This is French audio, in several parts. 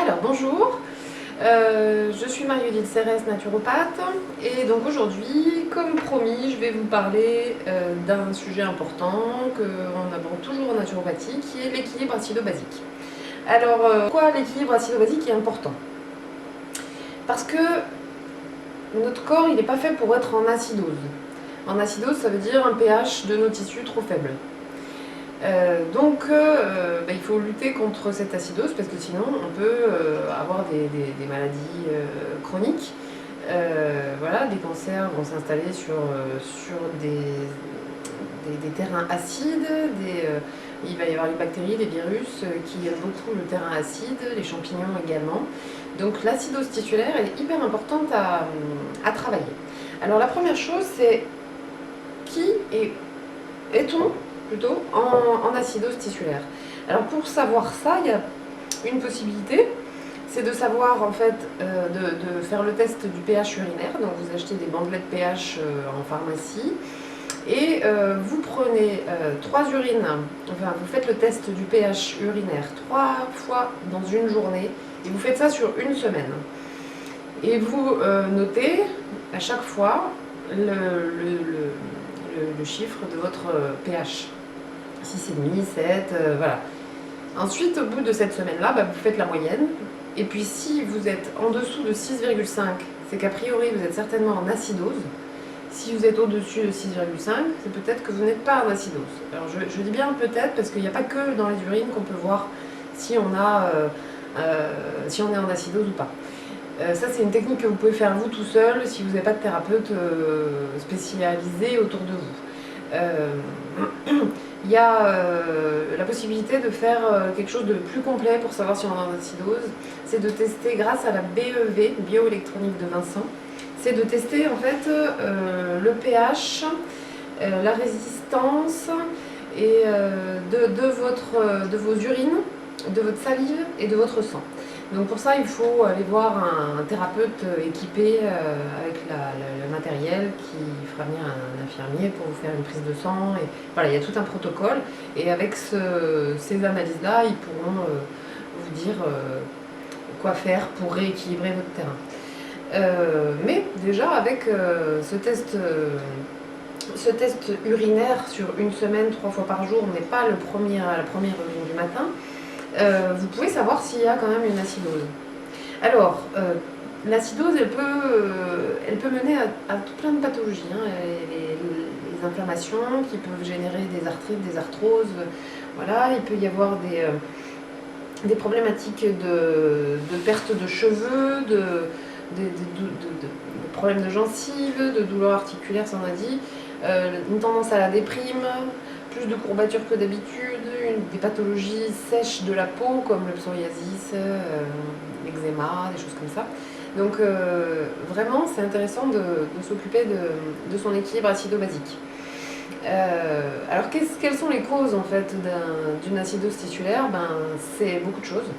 Alors bonjour, je suis Marie-Odile Serres, naturopathe, et donc aujourd'hui, comme promis, je vais vous parler d'un sujet important qu'on aborde toujours en naturopathie, qui est l'équilibre acido-basique. Alors, pourquoi l'équilibre acido-basique est important? Parce que notre corps, il n'est pas fait pour être en acidose. En acidose, ça veut dire un pH de nos tissus trop faible. Il faut lutter contre cette acidose parce que sinon on peut avoir des maladies chroniques. Voilà, des cancers vont s'installer sur des terrains acides, il va y avoir les bactéries, les virus qui aiment beaucoup le terrain acide, les champignons également. Donc l'acidose tissulaire est hyper importante à travailler. Alors la première chose, c'est qui est-on plutôt en acidose tissulaire. Alors pour savoir ça, il y a une possibilité, c'est de savoir en fait de faire le test du pH urinaire. Donc vous achetez des bandelettes pH en pharmacie et vous prenez 3 urines, enfin vous faites le test du pH urinaire 3 fois dans une journée et vous faites ça sur une semaine. Et vous notez à chaque fois le chiffre de votre pH. 6,5, 7, voilà. Ensuite, au bout de cette semaine-là, vous faites la moyenne. Et puis si vous êtes en dessous de 6,5, c'est qu'a priori vous êtes certainement en acidose. Si vous êtes au-dessus de 6,5, c'est peut-être que vous n'êtes pas en acidose. Alors je dis bien peut-être parce qu'il n'y a pas que dans les urines qu'on peut voir si on est en acidose ou pas. Ça c'est une technique que vous pouvez faire vous tout seul si vous n'avez pas de thérapeute spécialisé autour de vous. Il y a la possibilité de faire quelque chose de plus complet pour savoir si on est en acidose, c'est de tester grâce à la BEV, bioélectronique de Vincent, c'est de tester en fait le pH, la résistance et de vos urines, de votre salive et de votre sang. Donc pour ça, il faut aller voir un thérapeute équipé avec le matériel qui fera venir un infirmier pour vous faire une prise de sang. Et voilà, il y a tout un protocole. Et avec ces analyses-là, ils pourront vous dire quoi faire pour rééquilibrer votre terrain. Mais déjà, avec ce test urinaire sur une semaine, 3 fois par jour, on n'est pas la première urine du matin. Vous pouvez savoir s'il y a quand même une acidose. Alors, l'acidose, elle peut mener à tout plein de pathologies, hein, les inflammations qui peuvent générer des arthrites, des arthroses. Voilà, il peut y avoir des problématiques de perte de cheveux, de problèmes de gencives, de douleurs articulaires, ça on a dit, une tendance à la déprime, plus de courbatures que d'habitude, des pathologies sèches de la peau comme le psoriasis, l'eczéma, des choses comme ça. Donc vraiment c'est intéressant de s'occuper de son équilibre acido-basique. Alors quelles sont les causes en fait d'une acidose tissulaire? C'est beaucoup de choses.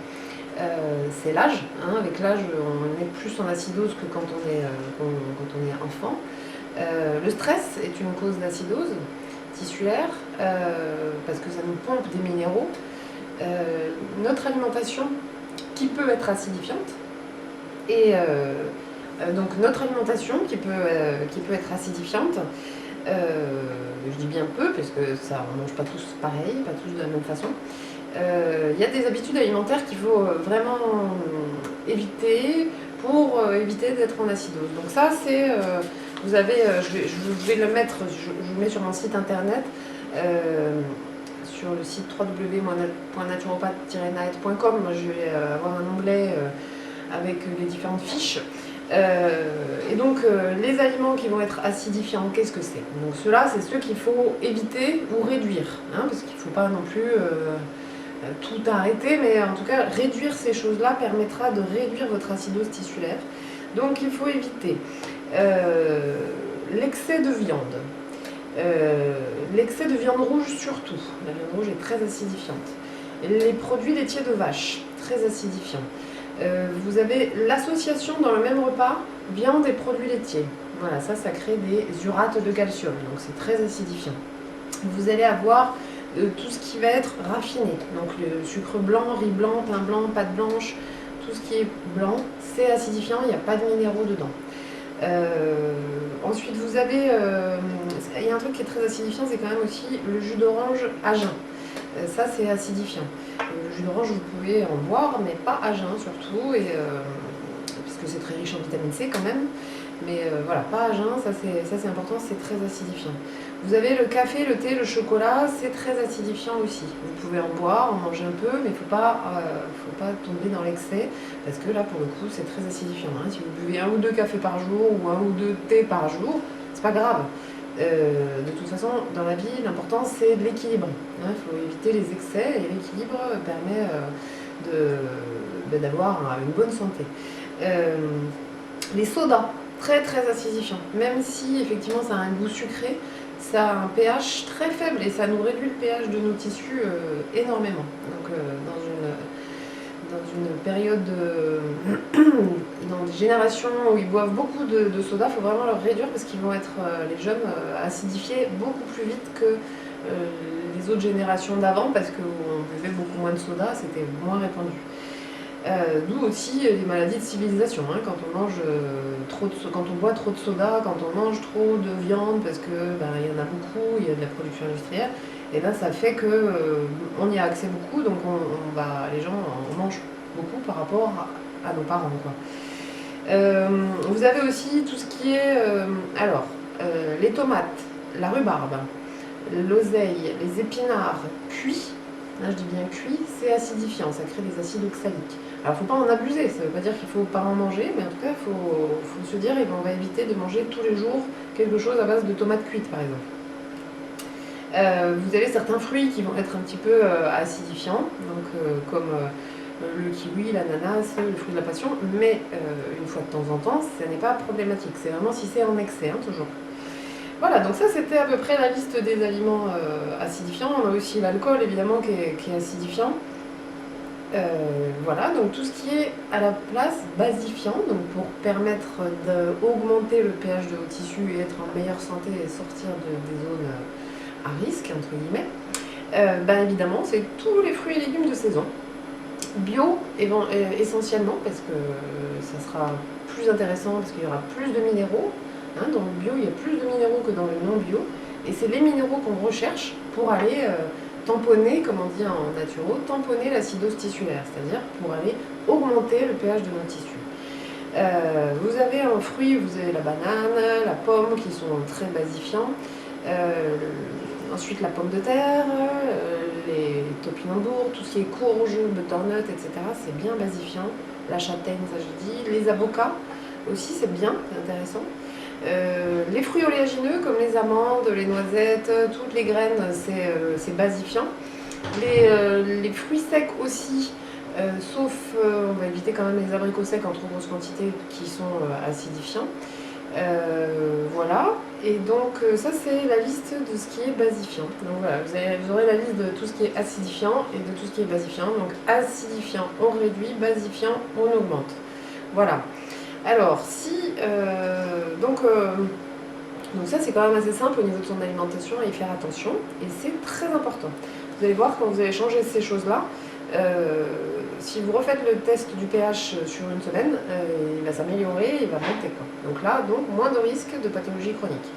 C'est l'âge, hein. Avec l'âge on est plus en acidose que quand on est enfant. Le stress est une cause d'acidose tissulaire parce que ça nous pompe des minéraux. Notre alimentation qui peut être acidifiante et donc notre alimentation qui peut être acidifiante. Je dis bien peu parce que ça on mange pas tous pareil, pas tous de la même façon. Il y a des habitudes alimentaires qu'il faut vraiment éviter pour éviter d'être en acidose. Donc ça c'est vous avez, je vais le mettre, je vous mets sur mon site internet, sur le site www.naturopathe-night.com. Je vais avoir un onglet avec les différentes fiches. Et donc les aliments qui vont être acidifiants, qu'est-ce que c'est? Donc ceux-là, c'est ceux qu'il faut éviter ou réduire, hein, parce qu'il ne faut pas non plus tout arrêter, mais en tout cas réduire ces choses-là permettra de réduire votre acidose tissulaire. Donc il faut éviter l'excès de viande, l'excès de viande rouge surtout, la viande rouge est très acidifiante, les produits laitiers de vache, très acidifiants. Vous avez l'association dans le même repas viande et produits laitiers. Voilà, ça crée des urates de calcium, donc c'est très acidifiant. Vous allez avoir tout ce qui va être raffiné, donc le sucre blanc, riz blanc, pain blanc, pâte blanche, tout ce qui est blanc, c'est acidifiant, il n'y a pas de minéraux dedans. Ensuite, vous avez, il y a un truc qui est très acidifiant, c'est quand même aussi le jus d'orange à jeun. Ça, c'est acidifiant. Le jus d'orange, vous pouvez en boire, mais pas à jeun surtout, puisque c'est très riche en vitamine C quand même. Mais voilà, pas à jeun, ça c'est important, c'est très acidifiant. Vous avez le café, le thé, le chocolat, c'est très acidifiant aussi. Vous pouvez en boire, en manger un peu, mais il ne faut pas tomber dans l'excès, parce que là, pour le coup, c'est très acidifiant. Hein. Si vous buvez 1 ou 2 cafés par jour, ou 1 ou 2 thés par jour, c'est pas grave. De toute façon, dans la vie, l'important, c'est de l'équilibre. Il faut éviter les excès, et l'équilibre permet d'avoir une bonne santé. Les sodas, très très acidifiant. Même si effectivement ça a un goût sucré, ça a un pH très faible et ça nous réduit le pH de nos tissus énormément. Donc dans une période, dans des générations où ils boivent beaucoup de soda, il faut vraiment leur réduire parce qu'ils vont être, les jeunes, acidifiés beaucoup plus vite que les autres générations d'avant parce qu'on buvait beaucoup moins de soda, c'était moins répandu. D'où aussi les maladies de civilisation, hein, quand on mange quand on boit trop de soda, quand on mange trop de viande, parce que il y en a beaucoup, il y a de la production industrielle, et ben ça fait que on y a accès beaucoup, donc les gens en mangent beaucoup par rapport à nos parents, quoi. Vous avez aussi tout ce qui est les tomates, la rhubarbe, l'oseille, les épinards cuits. Là, je dis bien cuit, c'est acidifiant, ça crée des acides oxaliques. Alors, il ne faut pas en abuser, ça ne veut pas dire qu'il ne faut pas en manger, mais en tout cas, il faut se dire, on va éviter de manger tous les jours quelque chose à base de tomates cuites, par exemple. Vous avez certains fruits qui vont être un petit peu acidifiants, donc, comme le kiwi, l'ananas, le fruit de la passion, mais une fois de temps en temps, ce n'est pas problématique. C'est vraiment si c'est en excès, hein, toujours. Voilà, donc ça c'était à peu près la liste des aliments acidifiants. On a aussi l'alcool évidemment qui est acidifiant. Voilà, donc tout ce qui est à la place basifiant, donc pour permettre d'augmenter le pH de vos tissus et être en meilleure santé et sortir des zones à risque, entre guillemets, évidemment c'est tous les fruits et légumes de saison. Bio essentiellement parce que ça sera plus intéressant parce qu'il y aura plus de minéraux. Hein, dans le bio, il y a plus de minéraux que dans le non-bio. Et c'est les minéraux qu'on recherche pour aller tamponner, comme on dit en naturo, tamponner l'acidose tissulaire, c'est-à-dire pour aller augmenter le pH de nos tissus. Vous avez en fruits, vous avez la banane, la pomme qui sont très basifiants. Ensuite la pomme de terre, les topinambours, tout ce qui est courge, butternut, etc. c'est bien basifiant. La châtaigne, ça je dis. Les avocats aussi, c'est bien, c'est intéressant. Les fruits oléagineux comme les amandes, les noisettes, toutes les graines, c'est basifiant. Les fruits secs aussi, sauf, on va éviter quand même les abricots secs en trop grosse quantité qui sont acidifiants. Voilà, et donc ça c'est la liste de ce qui est basifiant. Donc voilà, vous aurez la liste de tout ce qui est acidifiant et de tout ce qui est basifiant. Donc acidifiant, on réduit, basifiant, on augmente. Voilà. Alors, donc ça c'est quand même assez simple au niveau de son alimentation, à y faire attention, et c'est très important. Vous allez voir quand vous allez changer ces choses-là, si vous refaites le test du pH sur une semaine, il va s'améliorer, il va monter, quoi. Donc là, moins de risques de pathologie chronique.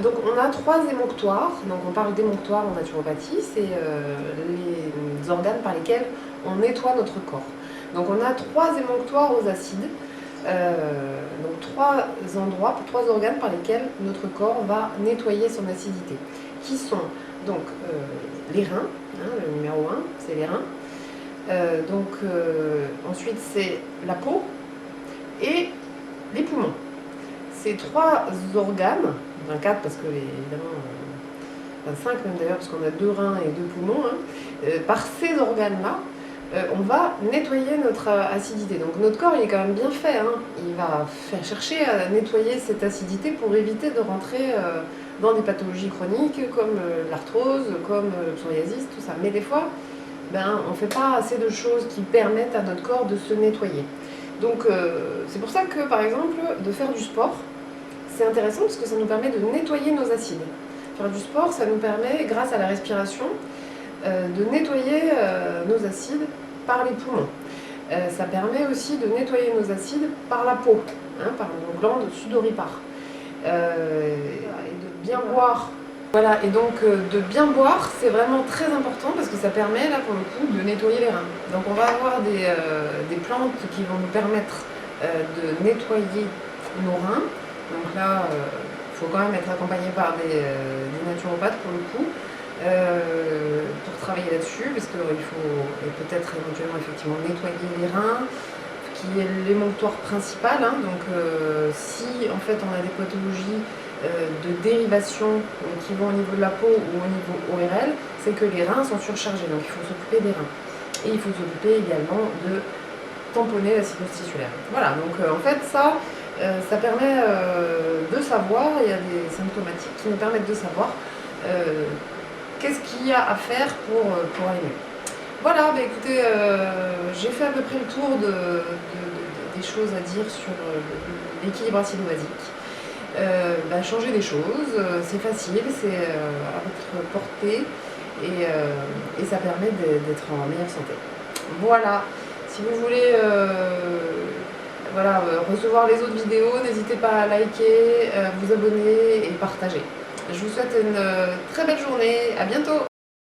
Donc on a 3 émonctoires, donc on parle d'émonctoires en naturopathie, c'est les organes par lesquels on nettoie notre corps. Donc on a 3 émonctoires aux acides, donc 3 endroits, 3 organes par lesquels notre corps va nettoyer son acidité, qui sont donc les reins, hein, le numéro 1, c'est les reins, ensuite c'est la peau et les poumons. Ces 3 organes, 24 parce que évidemment, 25 même d'ailleurs parce qu'on a 2 reins et 2 poumons, hein, par ces organes-là, on va nettoyer notre acidité. Donc notre corps il est quand même bien fait, hein. Il va chercher à nettoyer cette acidité pour éviter de rentrer dans des pathologies chroniques comme l'arthrose, comme le psoriasis, tout ça. Mais des fois, on ne fait pas assez de choses qui permettent à notre corps de se nettoyer. Donc c'est pour ça que par exemple de faire du sport, c'est intéressant parce que ça nous permet de nettoyer nos acides. Faire du sport, ça nous permet, grâce à la respiration, de nettoyer nos acides par les poumons. Ça permet aussi de nettoyer nos acides par la peau, hein, par nos glandes sudoripares. Et de bien boire. Voilà, et donc de bien boire, c'est vraiment très important parce que ça permet, là pour le coup, de nettoyer les reins. Donc on va avoir des plantes qui vont nous permettre de nettoyer nos reins. Donc là, il faut quand même être accompagné par des naturopathes pour le coup, pour travailler là-dessus, parce qu'il faut peut-être éventuellement effectivement nettoyer les reins, qui est l'émonctoire principal. Hein. Donc si en fait on a des pathologies de dérivation qui vont au niveau de la peau ou au niveau ORL, c'est que les reins sont surchargés, donc il faut s'occuper des reins. Et il faut s'occuper également de tamponner la sinus tissulaire. Voilà, donc en fait ça permet de savoir, il y a des symptomatiques qui nous permettent de savoir qu'est-ce qu'il y a à faire pour aller mieux. Voilà, bah écoutez, j'ai fait à peu près le tour des choses à dire sur l'équilibre acido-basique. Changer des choses, c'est facile, c'est à votre portée et ça permet d'être en meilleure santé. Voilà, si vous voulez recevoir les autres vidéos, n'hésitez pas à liker, vous abonner et partager. Je vous souhaite une très belle journée, à bientôt!